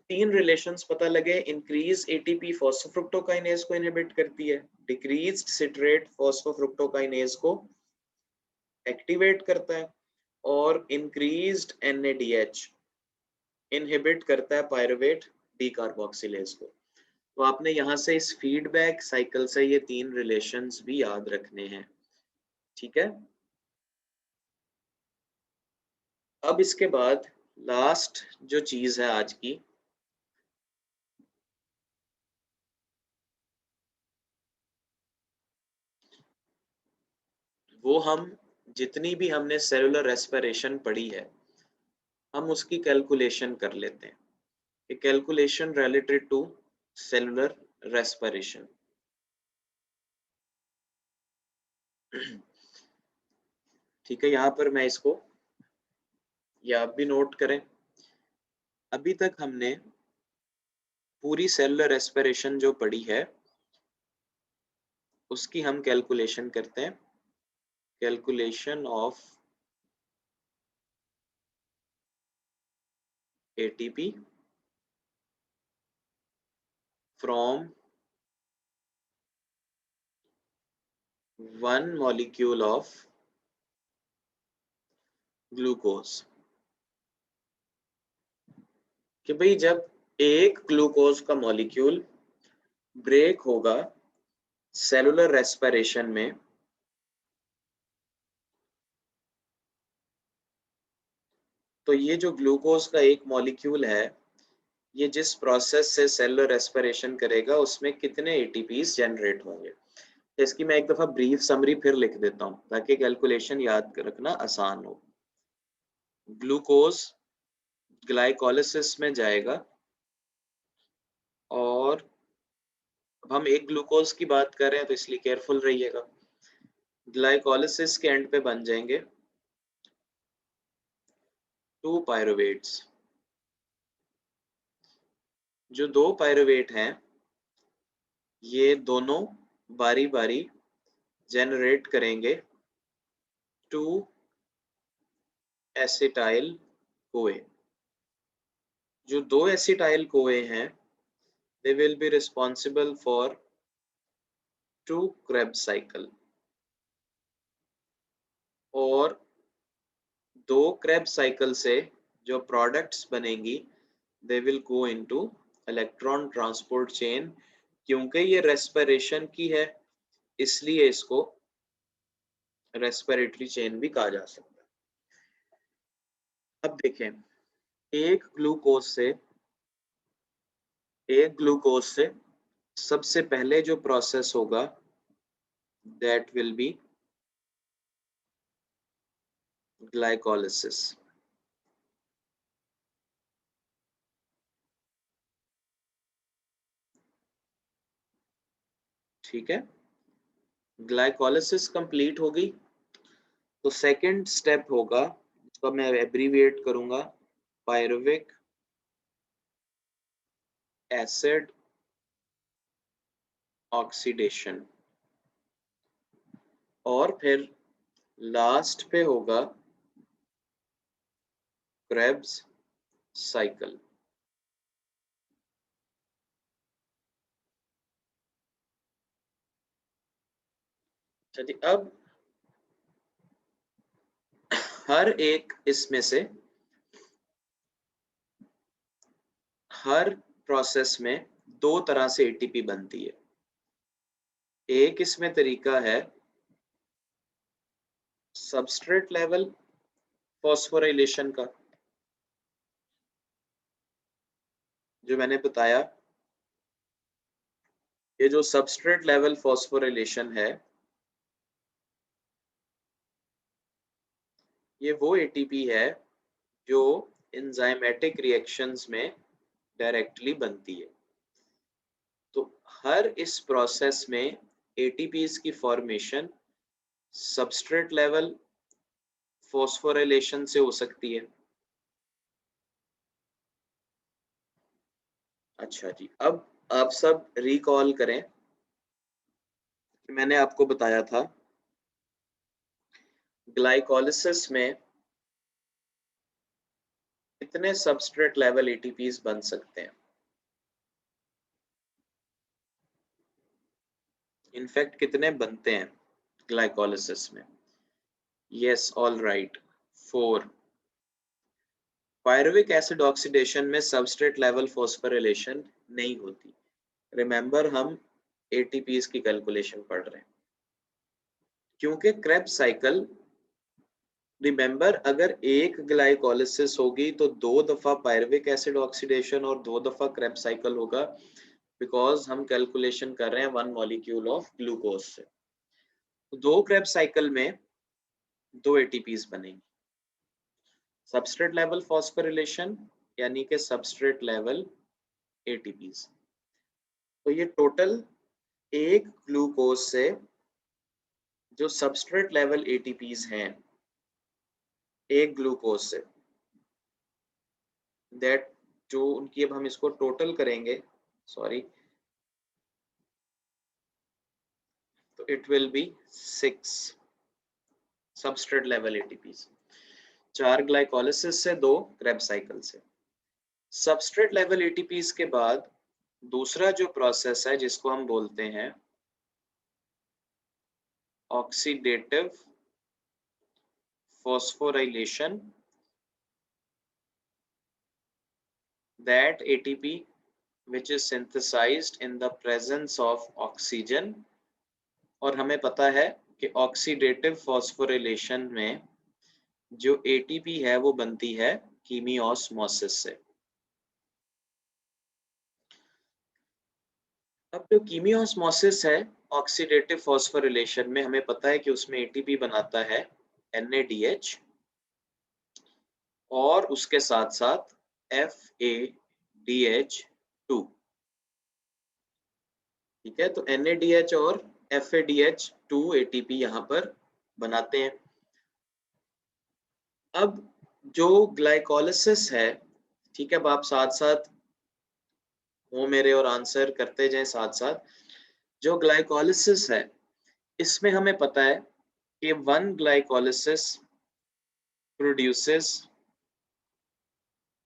तीन रिलेशंस पता लगे, इंक्रीज एटीपी फॉस्फोफ्रुक्टोकाइनेज को इनहिबिट करती है, डिक्रीज्ड सिट्रेट फॉस्फोफ्रुक्टोकाइनेज को एक्टिवेट करता है और इंक्रीज्ड NADH इनहिबिट करता है पायरुवेट डीकार्बोक्सिलेज को। तो आपने यहाँ से इस फीडबैक साइकिल से ये तीन रिलेशंस भी याद रखने हैं, ठीक है। अब इसके बाद लास्ट जो चीज है आज की, वो हम जितनी भी हमने सेलुलर रेस्पिरेशन पढ़ी है हम उसकी कैलकुलेशन कर लेते हैं। Calculation related to cellular respiration. ठीक है, यहाँ पर मैं इसको, या आप भी नोट करें। अभी तक हमने पूरी सेलुलर रेस्पिरेशन जो पढ़ी है उसकी हम कैलकुलेशन करते हैं। Calculation of ATP from one molecule of glucose. कि भाई जब एक ग्लूकोज का मॉलिक्यूल ब्रेक होगा सेलुलर रेस्पिरेशन में, तो ये जो ग्लूकोज का एक मॉलिक्यूल है ये जिस प्रोसेस से सेलुलर रेस्पिरेशन करेगा उसमें कितने ATPs जनरेट होंगे। तो इसकी मैं एक दफा ब्रीफ समरी फिर लिख देता हूँ ताकि कैलकुलेशन याद रखना आसान हो। ग्लूकोज ग्लाइकोलिसिस में जाएगा और हम एक ग्लूकोज की बात कर रहे हैं तो इसलिए केयरफुल रहिएगा। ग्लाइकोलिसिस के एंड पे बन जाएंगे 2 पायरुवेट्स। जो 2 पायरुवेट हैं ये दोनों बारी बारी जनरेट करेंगे 2 एसिटाइल कोए। जो 2 एसिटाइल कोए हैं they will be responsible for 2 Krebs cycle और 2 Krebs cycle से जो प्रोडक्ट्स बनेंगी they will go into electron transport chain। क्योंकि ये रेस्पिरेशन की है इसलिए इसको रेस्पिरेटरी चेन भी कहा जा सकता है। अब देखें, एक ग्लूकोज से सबसे पहले जो प्रोसेस होगा दैट विल बी ग्लाइकोलिसिस। ठीक है, ग्लाइकोलिसिस कंप्लीट हो गई तो सेकंड स्टेप होगा, जिसको मैं एब्रीविएट करूंगा पायरुविक एसिड ऑक्सीडेशन, और फिर लास्ट पे होगा क्रेब्स साइकिल। चलिए, अब हर एक इसमें से हर प्रोसेस में दो तरह से एटीपी बनती है। एक इसमें तरीका है सबस्ट्रेट लेवल फॉस्फोराइलेशन का, जो मैंने बताया। ये जो सबस्ट्रेट लेवल फॉस्फोराइलेशन है, ये वो एटीपी है जो एंजाइमेटिक रिएक्शंस में डायरेक्टली बनती है। तो हर इस प्रोसेस में एटीपीज की फॉर्मेशन सबस्ट्रेट लेवल फॉस्फोराइलेशन से हो सकती है। अच्छा जी, अब आप सब रिकॉल करें कि मैंने आपको बताया था ग्लाइकोलिसिस में कितने सबस्ट्रेट लेवल एटीपीज बन सकते हैं। इनफैक्ट कितने बनते हैं ग्लाइकोलिसिस में? Yes, all right, 4। Pyruvic acid oxidation में सबस्ट्रेट लेवल फॉस्फोराइलेशन नहीं होती। रिमेंबर, हम एटीपीज की कैलकुलेशन पढ़ रहे हैं। क्योंकि क्रेब्स साइकिल, रिमेंबर, अगर एक ग्लाइकोलिसिस होगी तो 2 दफा पायरुविक एसिड ऑक्सीडेशन और 2 दफा क्रेब्स साइकिल होगा, बिकॉज हम कैलकुलेशन कर रहे हैं 1 मॉलिक्यूल ऑफ ग्लूकोज से। तो 2 क्रेब्स साइकिल में 2 एटीपीज बनेंगी। सबस्ट्रेट लेवल फॉस्फोराइलेशन यानी कि सबस्ट्रेट लेवल एटीपीज। तो ये टोटल एक ग्लूकोज से जो सबस्ट्रेट लेवल एटीपीज हैं, एक ग्लूकोज से, दैट जो उनकी, अब हम इसको टोटल करेंगे, सॉरी, तो it will be 6 substrate level ATPs. 4 glycolysis से, 2 क्रेब्स साइकिल से। सबस्ट्रेट लेवल एटीपीज के बाद दूसरा जो प्रोसेस है जिसको हम बोलते हैं oxidative phosphorylation, that ATP which is synthesized in the presence of oxygen। और हमें पता है कि ऑक्सीडेटिव फॉस्फोराइलेशन में जो एटीपी है वो बनती है कीमियोस्मोसिस से। अब जो कीमियोस्मोसिस है ऑक्सीडेटिव फॉस्फोराइलेशन में, हमें पता है कि उसमें एटीपी बनाता है NADH और उसके साथ साथ FADH2। ठीक है, तो NADH और FADH2 एटीपी यहाँ पर बनाते हैं। अब जो ग्लाइकोलिसिस है, ठीक है, अब आप साथ साथ हो मेरे और आंसर करते जाएं साथ साथ। जो ग्लाइकोलिसिस है, इसमें हमें पता है कि 1 ग्लाइकोलिसिस प्रोड्यूसेस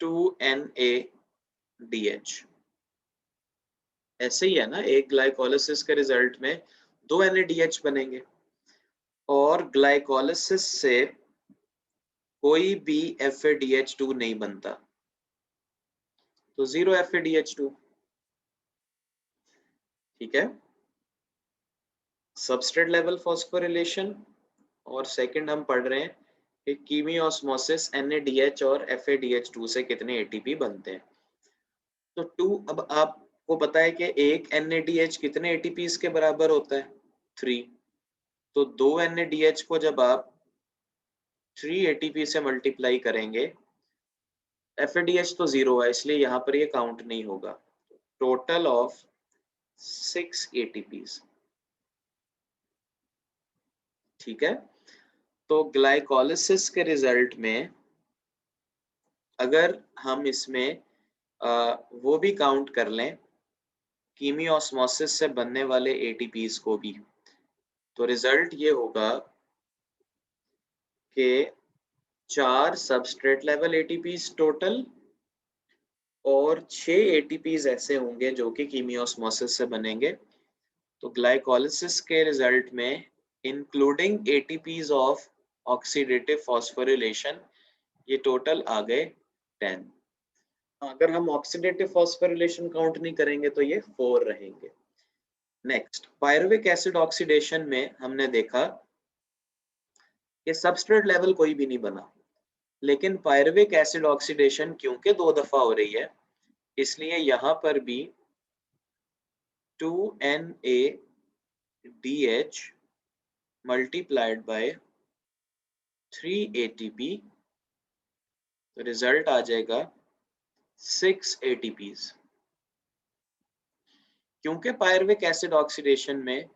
2 NADH। ऐसे ही है ना, एक ग्लाइकोलिसिस के रिजल्ट में 2 NADH बनेंगे, और ग्लाइकोलिसिस से कोई भी FADH2 नहीं बनता, तो 0 FADH2। ठीक है, सबस्ट्रेट लेवल फॉस्फोराइलेशन और सेकंड हम पढ़ रहे हैं कि कीमियोस्मोसिस NADH और FADH2 से कितने ATP बनते हैं। तो 2, अब आपको पता है कि एक NADH कितने ATPs के बराबर होता है? 3। तो 2 NADH को जब आप 3 ATP से मल्टीप्लाई करेंगे, FADH तो 0 है इसलिए यहाँ पर ये काउंट नहीं होगा। टोटल ऑफ 6 ATPs, ठीक है। तो ग्लाइकोलिसिस के रिजल्ट में अगर हम इसमें वो भी काउंट कर लें कीमियोस्मोसिस से बनने वाले ATPs को भी, तो रिजल्ट ये होगा कि 4 सबस्ट्रेट लेवल ATPs टोटल और 6 ATPs ऐसे होंगे जो कि कीमियोस्मोसिस से बनेंगे। तो ग्लाइकोलिसिस के रिजल्ट में including ATPs of oxidative phosphorylation ये टोटल आ गए 10। अगर हम ऑक्सीडेटिव फॉस्फोरिलेशन काउंट नहीं करेंगे तो ये 4 रहेंगे। नेक्स्ट, पायरुविक एसिड ऑक्सीडेशन में हमने देखा कि सबस्ट्रेट लेवल कोई भी नहीं बना, लेकिन पायरुविक एसिड ऑक्सीडेशन क्योंकि 2 दफा हो रही है इसलिए यहाँ पर भी 2NADH multiplied by 3 ATP, तो रिजल्ट आ जाएगा 6 ATPs। क्योंकि पायरुविक एसिड ऑक्सीडेशन में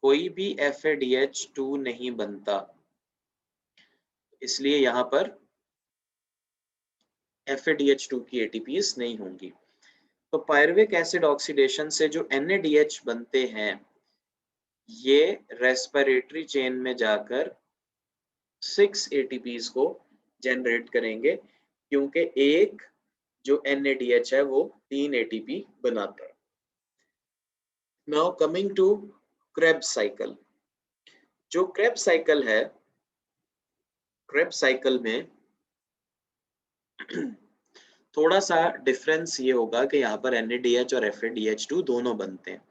कोई भी FADH2 नहीं बनता इसलिए यहाँ पर FADH2 की ATPs नहीं होंगी। तो पायरुविक एसिड ऑक्सीडेशन से जो NADH बनते हैं ये रेस्पिरेटरी चेन में जाकर 6 ATPs को जनरेट करेंगे क्योंकि एक जो NADH है वो 3 ATP बनाता है। Now coming to Krebs cycle. जो क्रेब्स साइकिल है, क्रेब्स साइकिल में थोड़ा सा डिफरेंस ये होगा कि यहाँ पर NADH और FADH2 दोनों बनते हैं।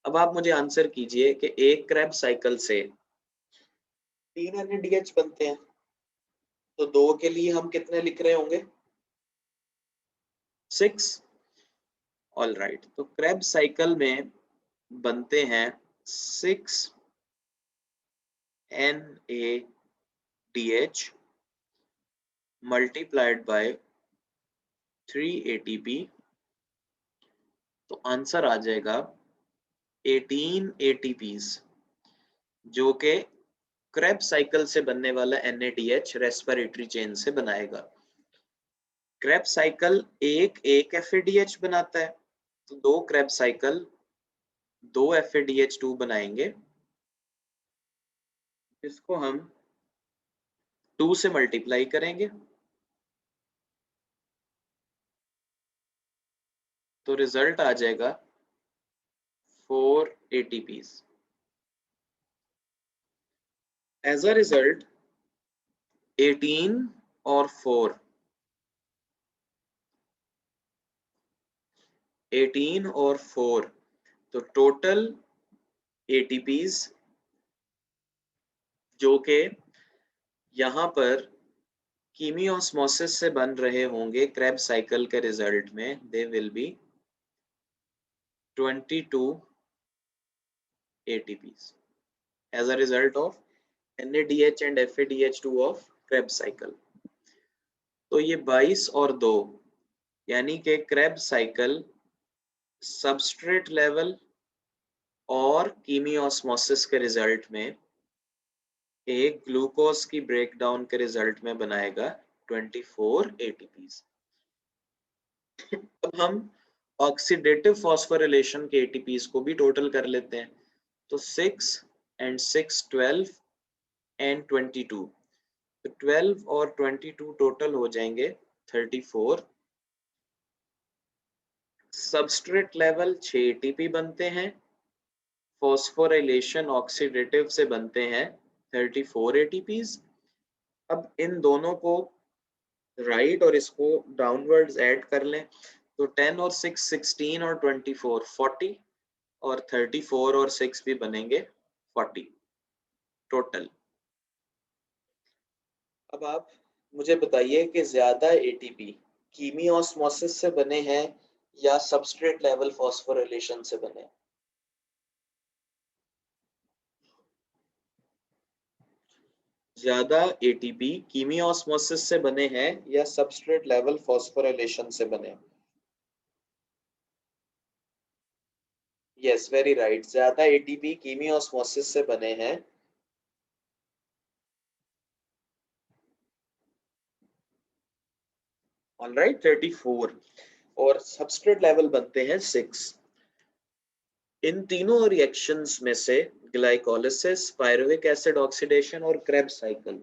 अब आप मुझे आंसर कीजिए कि एक क्रेब साइकिल से 3 NADH बनते हैं तो 2 के लिए हम कितने लिख रहे होंगे? 6। ऑल राइट, तो क्रेब साइकिल में बनते हैं 6 NADH मल्टीप्लाइड बाय 3 ATP, तो आंसर आ जाएगा 18 ATPs जो कि क्रेब साइकिल से बनने वाला NADH रेस्पिरेटरी चेन से बनाएगा। क्रेब साइकिल एक FADH बनाता है तो 2 क्रेब साइकिल 2 FADH2 बनाएंगे, इसको हम 2 से मल्टीप्लाई करेंगे तो रिजल्ट आ जाएगा 4 ATPs। एज अ रिजल्ट 18 और 4, 18 और 4, तो टोटल ATPs जो के यहाँ पर कीमियोस्मोसिस से बन रहे होंगे क्रेब साइकिल के रिजल्ट में, they will be 22 ATPs as a result of NADH and FADH2 of Krebs cycle। तो ये 22 और 2 यानी कि Krebs cycle सबस्ट्रेट लेवल और कीमियोस्मोसिस के रिजल्ट में एक ग्लूकोज की ब्रेकडाउन के रिजल्ट में बनाएगा 24 ATPs। अब हम ऑक्सीडेटिव फॉस्फोरिलेशन के ATPs को भी टोटल कर लेते हैं, तो 6 and 6 12 and 22, तो 12 और 22 टोटल हो जाएंगे 34। सबस्ट्रेट लेवल 6 ATP बनते हैं, फॉस्फोराइलेशन ऑक्सीडेटिव से बनते हैं 34 ATPs। अब इन दोनों को राइट और इसको डाउनवर्ड्स ऐड कर लें तो 10 और 6 16 और 24 40 और 34 और 6 भी बनेंगे 40 टोटल। अब आप मुझे बताइए कि ज्यादा एटीपी कीमियोस्मोसिस से बने हैं या सबस्ट्रेट लेवल फॉस्फोरिलेशन से बने? ज्यादा एटीपी कीमियोस्मोसिस से बने हैं या सबस्ट्रेट लेवल फॉस्फोरिलेशन से बने? यस, वेरी राइट, ज्यादा एटीपी कीमियोस्मोसिस से बने हैं। ऑलराइट, 34। और सबस्ट्रेट लेवल बनते हैं 6। इन तीनों रिएक्शंस में से ग्लाइकोलिसिस, पायरुविक एसिड ऑक्सीडेशन और क्रेब्स साइकिल,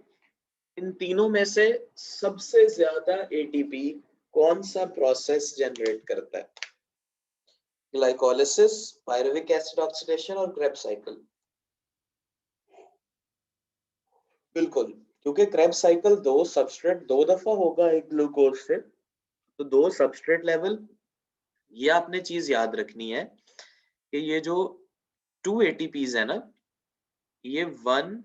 इन तीनों में से सबसे ज्यादा एटीपी कौन सा प्रोसेस जनरेट करता है? ग्लाइकोलिसिस, पायरुविक एसिड ऑक्सीडेशन और क्रेब्स साइकिल। बिल्कुल, क्योंकि क्रेब्स साइकिल दो सबस्ट्रेट दो दफा होगा एक ग्लूकोज से, तो दो सबस्ट्रेट लेवल। ये आपने चीज याद रखनी है कि ये जो 2 एटीपीज है ना, ये 1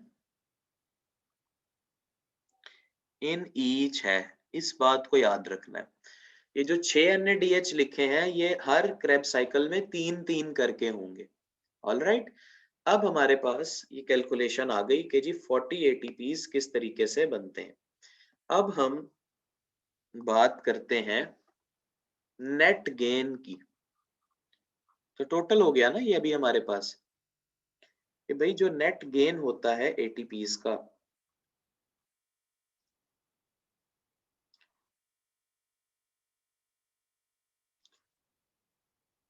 इन ईच है, इस बात को याद रखना है। ये जो 6 NADH लिखे हैं, ये हर क्रेब साइकिल में 3-3 करके होंगे। ऑलराइट, अब हमारे पास ये कैलकुलेशन आ गई कि जी 40 एटीपीज किस तरीके से बनते हैं। अब हम बात करते हैं नेट गेन की। तो टोटल हो गया ना ये अभी हमारे पास कि भाई जो नेट गेन होता है एटीपीज का,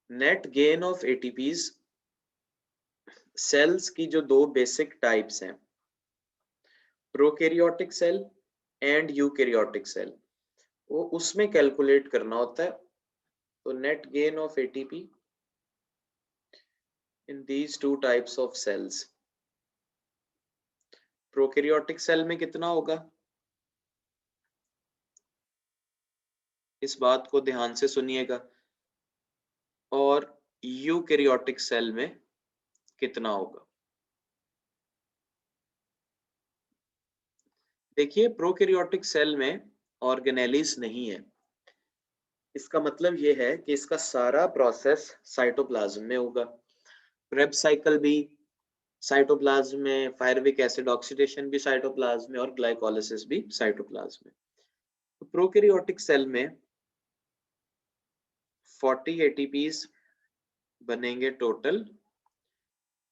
net gain of ATPs, cells की जो दो बेसिक टाइप्स हैं, prokaryotic cell and eukaryotic cell, वो उसमें कैलकुलेट करना होता है। तो net gain of ATP in these two types of cells, prokaryotic cell में कितना होगा, इस बात को ध्यान से सुनिएगा, और यूकैरियोटिक सेल में कितना होगा। देखिए, प्रोकैरियोटिक सेल में ऑर्गेनेलिस नहीं है, इसका मतलब ये है कि इसका सारा प्रोसेस साइटोप्लाज्म में होगा। क्रेब्स साइकिल भी साइटोप्लाज्म में, पायरुविक एसिड ऑक्सीडेशन भी साइटोप्लाज्म में और ग्लाइकोलिसिस भी साइटोप्लाज्म में। तो प्रोकैरियोटिक सेल में 40 एटीपीज बनेंगे टोटल,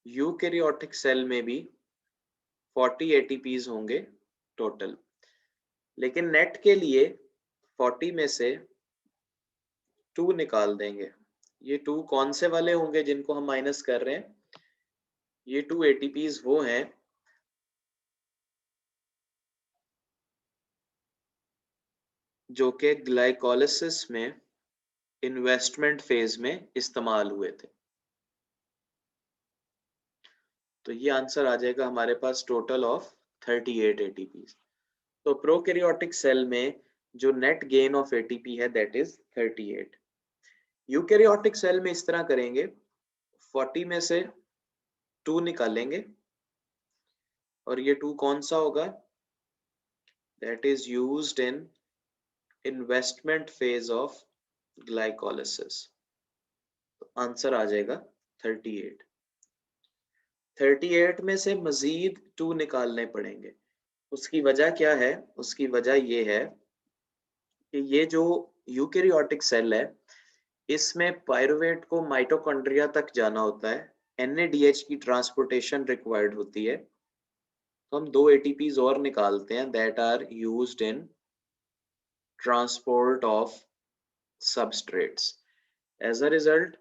यूकैरियोटिक सेल में भी 40 एटीपीज होंगे टोटल। लेकिन नेट के लिए 40 में से 2 निकाल देंगे। ये 2 कौन से वाले होंगे जिनको हम माइनस कर रहे हैं? ये 2 एटीपीज वो हैं जो कि ग्लाइकोलिसिस में इन्वेस्टमेंट फेज में इस्तेमाल हुए थे। तो ये आंसर आ जाएगा हमारे पास टोटल ऑफ 38 एटीपीज। तो प्रोकैरियोटिक सेल में जो नेट गेन ऑफ एटीपी है दैट इज 38। यूकैरियोटिक सेल में इस तरह करेंगे, 40 में से 2 निकालेंगे, और ये 2 कौन सा होगा? That is used in investment phase of glycolysis. तो आंसर आ जाएगा 38। 38 में से मजीद 2 निकालने पड़ेंगे। उसकी वजह क्या है? उसकी वजह ये है कि ये जो यूकैरियोटिक सेल है, इसमें पायरुवेट को माइटोकॉन्ड्रिया तक जाना होता है, NADH की ट्रांसपोर्टेशन रिक्वायर्ड होती है। तो हम 2 एटीपीज और निकालते हैं that are used in transport of substrates. As a result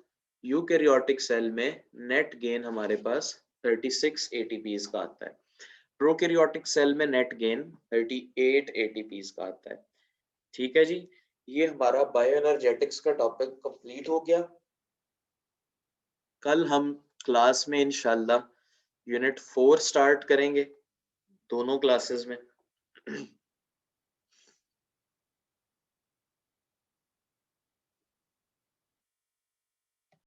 eukaryotic cell में नेट गेन हमारे पास 36 एटीपीज का आता है। प्रोकैरियोटिक सेल में नेट गेन 38 एटीपीज का आता है। ठीक है जी, ये हमारा बायोएनर्जेटिक्स का टॉपिक कंप्लीट हो गया। कल हम क्लास में इंशाल्लाह यूनिट 4 स्टार्ट करेंगे, दोनों क्लासेस में।